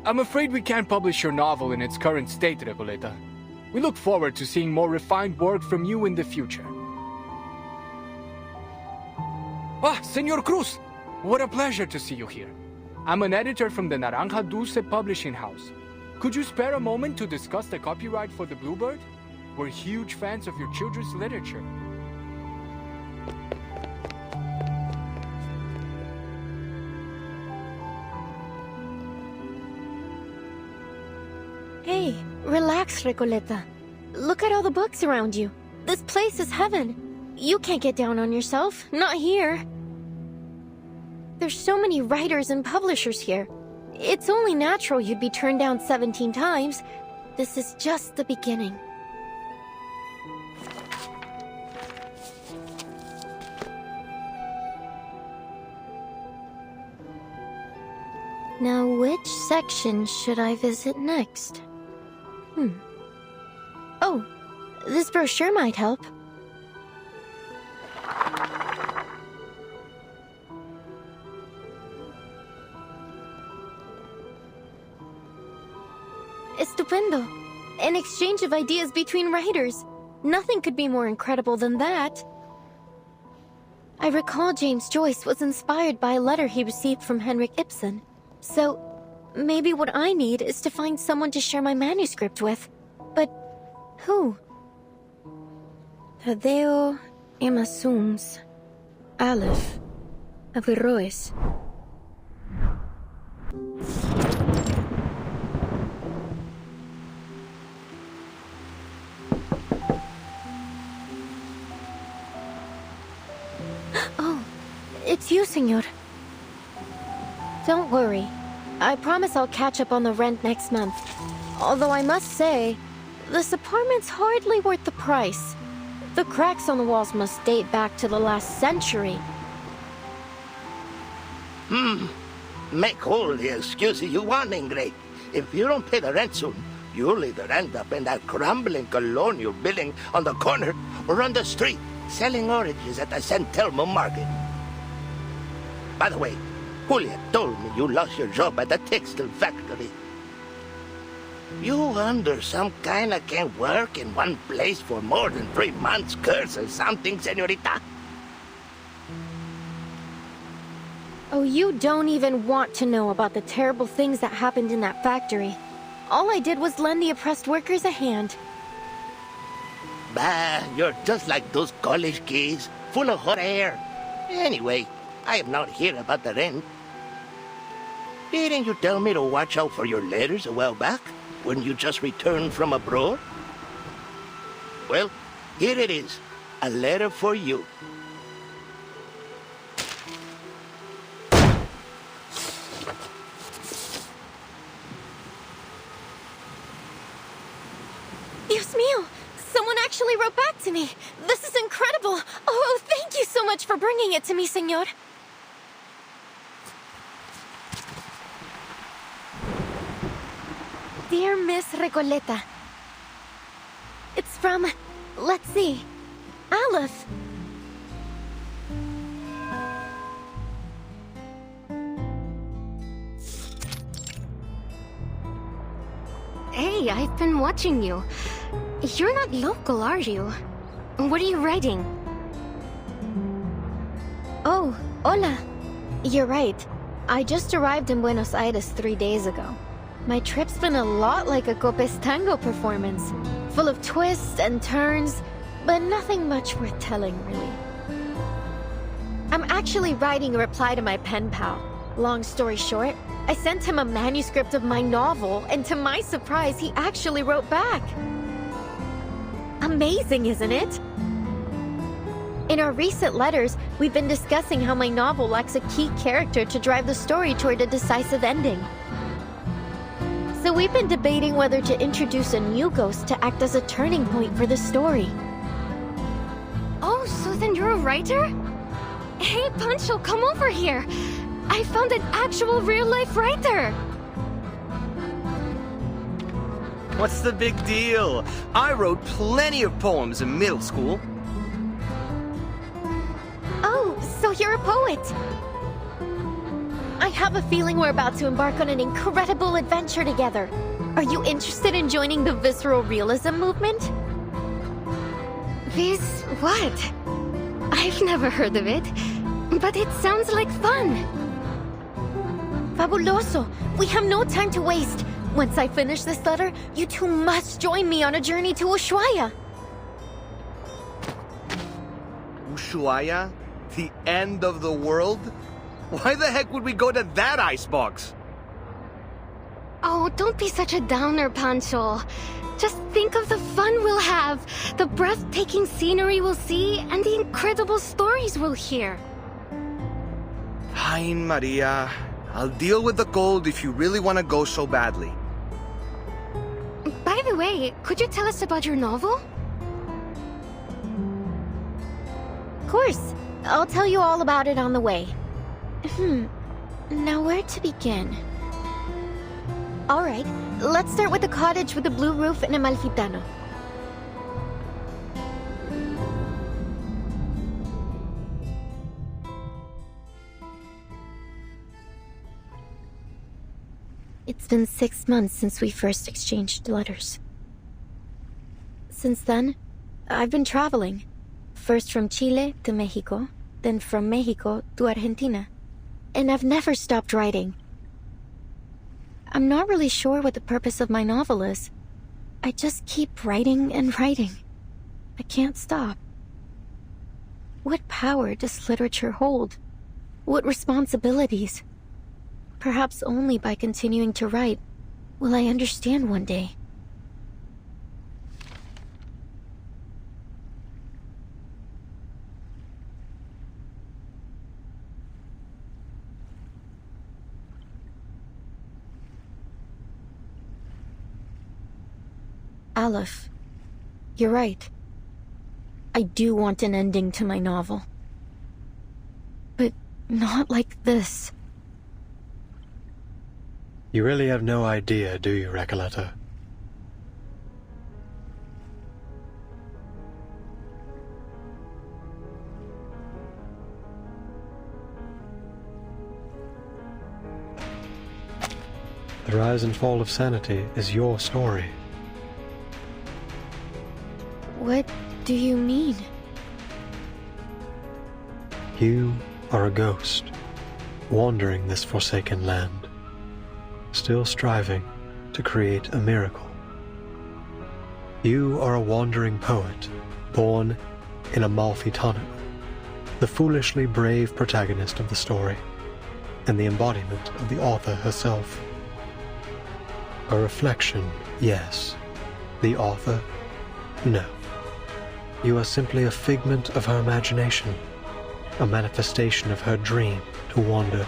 I'm afraid we can't publish your novel in its current state, Recoleta. We look forward to seeing more refined work from you in the future. Ah, Senor Cruz! What a pleasure to see you here. I'm an editor from the Naranja Dulce publishing house. Could you spare a moment to discuss the copyright for The Bluebird? We're huge fans of your children's literature. Hey, relax, Recoleta. Look at all the books around you. This place is heaven. You can't get down on yourself, not here. There's so many writers and publishers here. It's only natural you'd be turned down 17 times. This is just the beginning. Now, which section should I visit next? Oh, this brochure might help. Estupendo. An exchange of ideas between writers. Nothing could be more incredible than that. I recall James Joyce was inspired by a letter he received from Henrik Ibsen. So, maybe what I need is to find someone to share my manuscript with. But who? Tadeo Emasums. Aleph. Averroes. Oh, it's you, senor. Don't worry. I promise I'll catch up on the rent next month. Although I must say, this apartment's hardly worth the price. The cracks on the walls must date back to the last century. Make all the excuses you want, Ingrid. If you don't pay the rent soon, you'll either end up in that crumbling colonial building on the corner or on the street, selling oranges at the San Telmo market. By the way, Julia told me you lost your job at the textile factory. You under some kind of can't work in one place for more than 3 months, curse or something, senorita? Oh, you don't even want to know about the terrible things that happened in that factory. All I did was lend the oppressed workers a hand. Bah, you're just like those college kids, full of hot air. Anyway, I am not here about the rent. Didn't you tell me to watch out for your letters a while back, when you just returned from abroad? Well, here it is, a letter for you. Dios mío! Someone actually wrote back to me! This is incredible! Oh, thank you so much for bringing it to me, senor! Dear Miss Recoleta, it's from, let's see, Aleph. Hey, I've been watching you. You're not local, are you? What are you writing? Oh, hola. You're right. I just arrived in Buenos Aires 3 days ago. My trip's been a lot like a Copes tango performance, full of twists and turns, but nothing much worth telling, really. I'm actually writing a reply to my pen pal. Long story short, I sent him a manuscript of my novel, and to my surprise, he actually wrote back. Amazing, isn't it? In our recent letters, we've been discussing how my novel lacks a key character to drive the story toward a decisive ending. So we've been debating whether to introduce a new ghost to act as a turning point for the story. Oh, so then you're a writer? Hey, Pancho, come over here! I found an actual real-life writer! What's the big deal? I wrote plenty of poems in middle school. Oh, so you're a poet? I have a feeling we're about to embark on an incredible adventure together. Are you interested in joining the visceral realism movement? What? I've never heard of it, but it sounds like fun. Fabuloso! We have no time to waste. Once I finish this letter, you two must join me on a journey to Ushuaia. Ushuaia? The end of the world? Why the heck would we go to that icebox? Oh, don't be such a downer, Pancho. Just think of the fun we'll have, the breathtaking scenery we'll see, and the incredible stories we'll hear. Fine, Maria. I'll deal with the cold if you really want to go so badly. By the way, could you tell us about your novel? Of course. I'll tell you all about it on the way. Now where to begin? Alright, let's start with the cottage with the blue roof in Amalfitano. It's been 6 months since we first exchanged letters. Since then, I've been traveling. First from Chile to Mexico, then from Mexico to Argentina. And I've never stopped writing. I'm not really sure what the purpose of my novel is. I just keep writing and writing. I can't stop. What power does literature hold? What responsibilities? Perhaps only by continuing to write will I understand one day. Aleph, you're right. I do want an ending to my novel. But not like this. You really have no idea, do you, Recoleta? The rise and fall of sanity is your story. What do you mean? You are a ghost, wandering this forsaken land, still striving to create a miracle. You are a wandering poet, born in Amalfitano, the foolishly brave protagonist of the story, and the embodiment of the author herself. A reflection, yes. The author, no. You are simply a figment of her imagination, a manifestation of her dream to wander.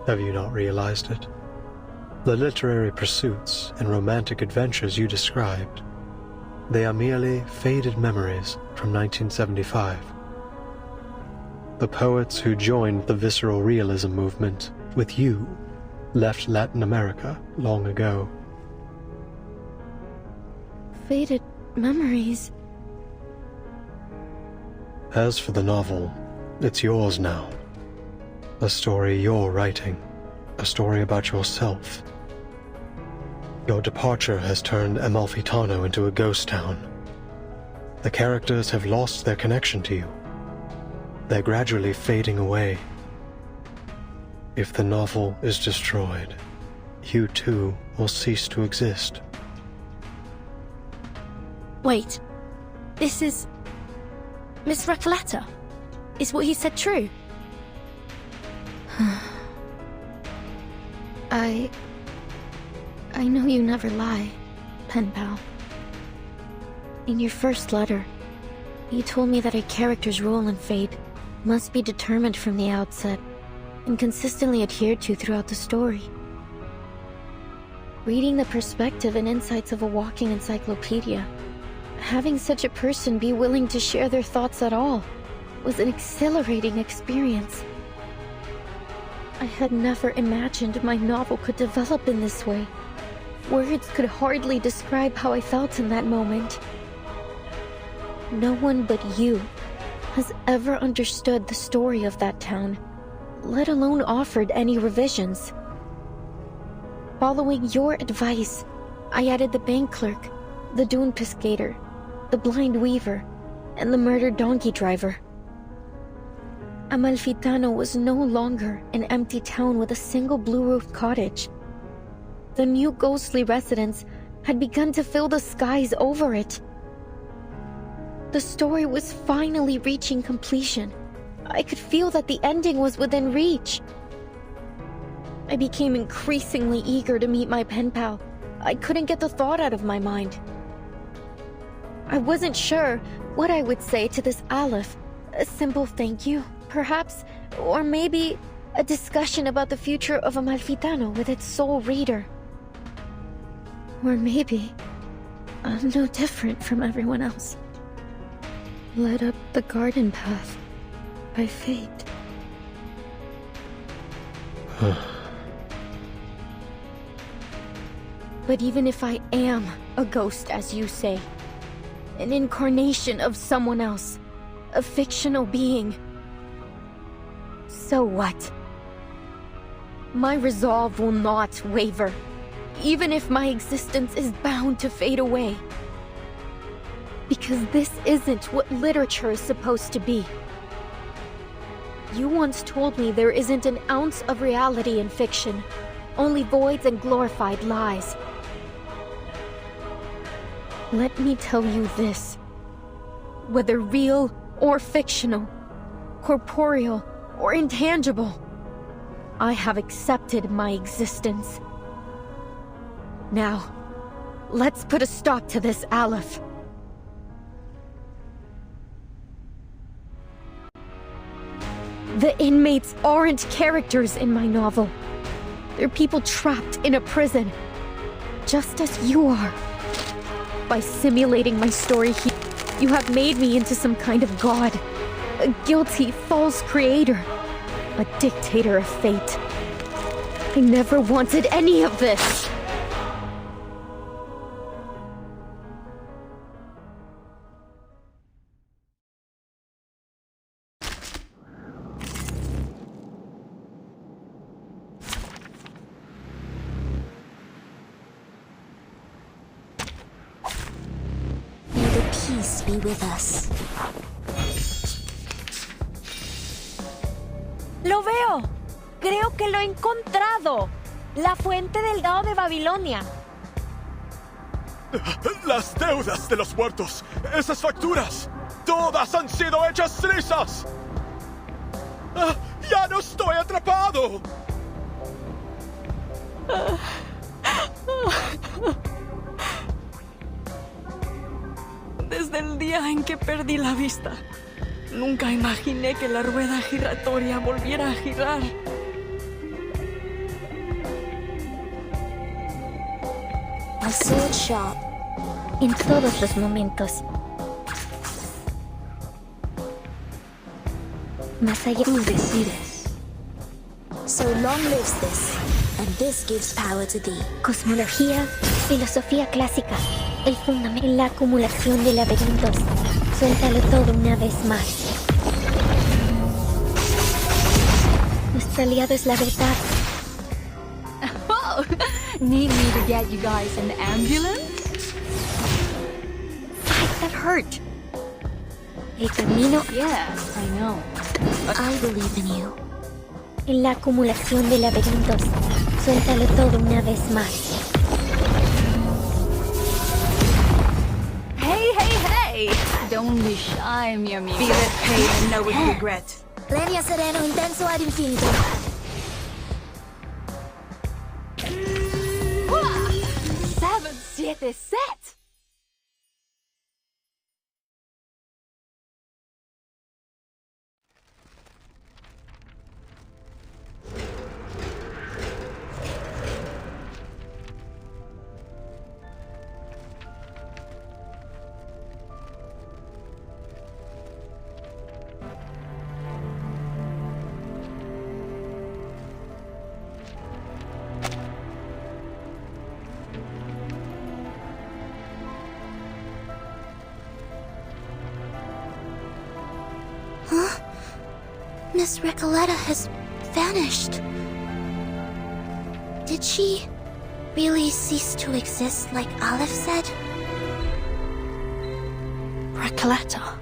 Have you not realized it? The literary pursuits and romantic adventures you described, they are merely faded memories from 1975. The poets who joined the visceral realism movement with you left Latin America long ago. Faded memories. As for the novel, it's yours now. A story you're writing. A story about yourself. Your departure has turned Amalfitano into a ghost town. The characters have lost their connection to you. They're gradually fading away. If the novel is destroyed, you too will cease to exist. Wait, this is... Miss Recoleta? Is what he said true? I know you never lie, pen pal. In your first letter, you told me that a character's role in fate must be determined from the outset and consistently adhered to throughout the story. Reading the perspective and insights of a walking encyclopedia, having such a person be willing to share their thoughts at all was an exhilarating experience. I had never imagined my novel could develop in this way. Words could hardly describe how I felt in that moment. No one but you has ever understood the story of that town, let alone offered any revisions. Following your advice, I added the bank clerk, the dune piscator, the blind weaver, and the murdered donkey driver. Amalfitano was no longer an empty town with a single blue-roofed cottage. The new ghostly residents had begun to fill the skies over it. The story was finally reaching completion. I could feel that the ending was within reach. I became increasingly eager to meet my pen pal. I couldn't get the thought out of my mind. I wasn't sure what I would say to this Aleph. A simple thank you, perhaps, or maybe a discussion about the future of Amalfitano with its sole reader. Or maybe I'm no different from everyone else. Led up the garden path by fate. But even if I am a ghost, as you say, an incarnation of someone else, a fictional being, so what? My resolve will not waver, even if my existence is bound to fade away. Because this isn't what literature is supposed to be. You once told me there isn't an ounce of reality in fiction, only voids and glorified lies. Let me tell you this. Whether real or fictional, corporeal or intangible, I have accepted my existence. Now, let's put a stop to this, Aleph. The inmates aren't characters in my novel. They're people trapped in a prison, just as you are. By simulating my story here, you have made me into some kind of god, a guilty, false creator, a dictator of fate. I never wanted any of this. Peace be with us. ¡Lo veo! Creo que lo he encontrado. La fuente del Dao de Babilonia. Las deudas de los muertos. Esas facturas. Todas han sido hechas cenizas. ¡Ya no estoy atrapado! Desde el día en que perdí la vista, nunca imaginé que la rueda giratoria volviera a girar. My sword sharp. En todos los momentos. Más allá tú decides. So long lives this, and this gives power to thee. Cosmología, filosofía clásica, el fundamento en la acumulación de laberintos. Suéltalo todo una vez más. Nuestro aliado es la verdad. Oh, need me to get you guys an ambulance? That hurt. El camino Yes, I know. I believe in you. en la acumulación de laberintos. Suéltalo todo una vez más. Hey, hey, hey! Don't be shy, mi amigo. Feel it pain and know with regret. Leña sereno intenso ad infinito. 7-7 set! Miss Recoleta has vanished. Did she really cease to exist like Aleph said? Recoleta.